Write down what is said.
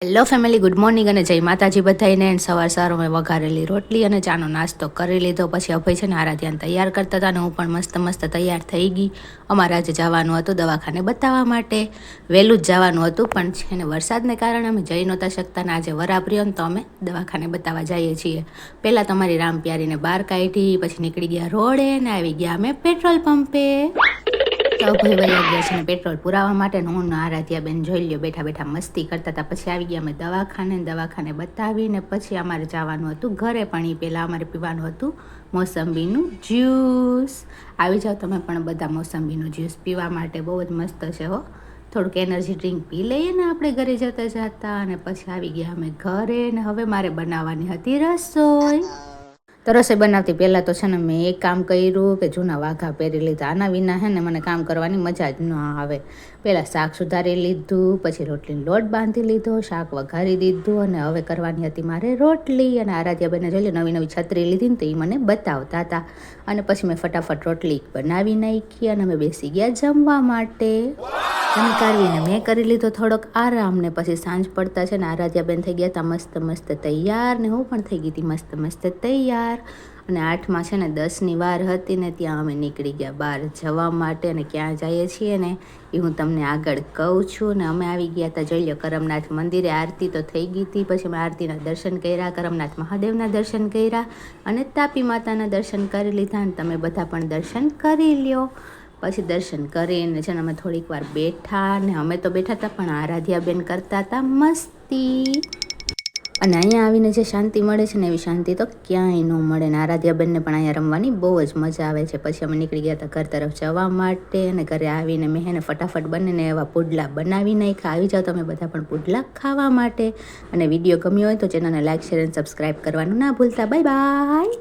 Hello family, good morning અને જય માતાજી બધાઈને. સવાર મેં વઘારેલી રોટલી અને ચાનો નાસ્તો કરી લીધો. પછી અભય છે ને આરાધ્યાને તૈયાર કરતા હતા અને હું પણ મસ્ત તૈયાર થઈ ગઈ. અમારે આજે જવાનું હતું દવાખાને બતાવવા માટે. વહેલું જ જવાનું હતું, પણ છે ને વરસાદને કારણે અમે જઈ નહોતા શકતા ને આજે વરાપ્રિયો ને તો અમે દવાખાને બતાવવા જઈએ છીએ. પહેલાં તમારી રામ પ્યારીને બહાર કાઢી, પછી નીકળી ગયા રોડે ને આવી ગયા અમે પેટ્રોલ પંપે. અભય વયા ગયા છે ને પેટ્રોલ પુરાવા માટે. હું આરાધ્યા બેન જોઈ લ્યો બેઠા મસ્તી કરતા હતા. પછી આવી ગયા અમે દવાખાને બતાવીને પછી અમારે જવાનું હતું ઘરે. પણ એ પહેલાં અમારે પીવાનું હતું મોસંબીનું જ્યુસ. આવી જાઓ તમે પણ બધા મોસંબીનું જ્યુસ પીવા માટે, બહુ જ મસ્ત છે હો. થોડુંક એનર્જી ડ્રિંક પી લઈએ ને આપણે ઘરે જતા અને પછી આવી ગયા અમે ઘરે. ને હવે મારે બનાવવાની હતી રસોઈ. તો રસોઈ બનાવતી પહેલાં તો છે ને મેં એક કામ કર્યું કે જૂના વાઘા પહેરી લીધા. આના વિના હે ને મને કામ કરવાની મજા જ ન આવે. પહેલાં શાક સુધારી લીધું, પછી રોટલીનો લોટ બાંધી લીધો, શાક વઘારી દીધું અને હવે કરવાની હતી મારે રોટલી. અને આરાધ્યાબેને જોઈ નવી છત્રી લીધી ને તો એ મને બતાવતા હતા. અને પછી મેં ફટાફટ રોટલી બનાવી નાખી અને અમે બેસી ગયા જમવા માટે. જમી મેં કરી લીધો થોડોક આરામ. ને પછી સાંજ પડતા છે ને આરાધ્યાબેન થઈ ગયા હતા મસ્ત તૈયાર. ને હું પણ થઈ ગઈ હતી મસ્ત તૈયાર. અને 8માં છે ને 10ની વાર હતી ને ત્યાં અમે નીકળી ગયા બહાર જવા માટે. અને ક્યાં જઈએ છીએ ને એ હું તમને આગળ કહું છું. ને અમે આવી ગયા હતા, જોઈ લો, કરમનાથ મંદિરે. આરતી તો થઈ ગઈ હતી, પછી અમે આરતીના દર્શન કર્યા, કરમનાથ મહાદેવના દર્શન કર્યા અને તાપી માતાના દર્શન કરી લીધા. અને તમે બધા પણ દર્શન કરી લ્યો. પછી દર્શન કરીને છે ને અમે થોડીક વાર બેઠા. ને અમે તો બેઠા હતા પણ આરાધ્યાબેન કરતા હતા મસ્તી. અને અહીંયા આવીને જે શાંતિ મળે છે ને એવી શાંતિ તો ક્યાંય ન મળે. ને આરાધ્યાબેનને પણ અહીંયા રમવાની બહુ જ મજા આવે છે. પછી અમે નીકળી ગયા હતા ઘર તરફ જવા માટે. અને ઘરે આવીને મેં એને ફટાફટ બનીને એવા પુડલા બનાવી નાખ્યા. આવી જાઓ તમે બધા પણ પુડલા ખાવા માટે. અને વિડીયો ગમ્યો હોય તો ચેનલને લાઈક, શેર અને સબસ્ક્રાઈબ કરવાનું ના ભૂલતા. Bye bye.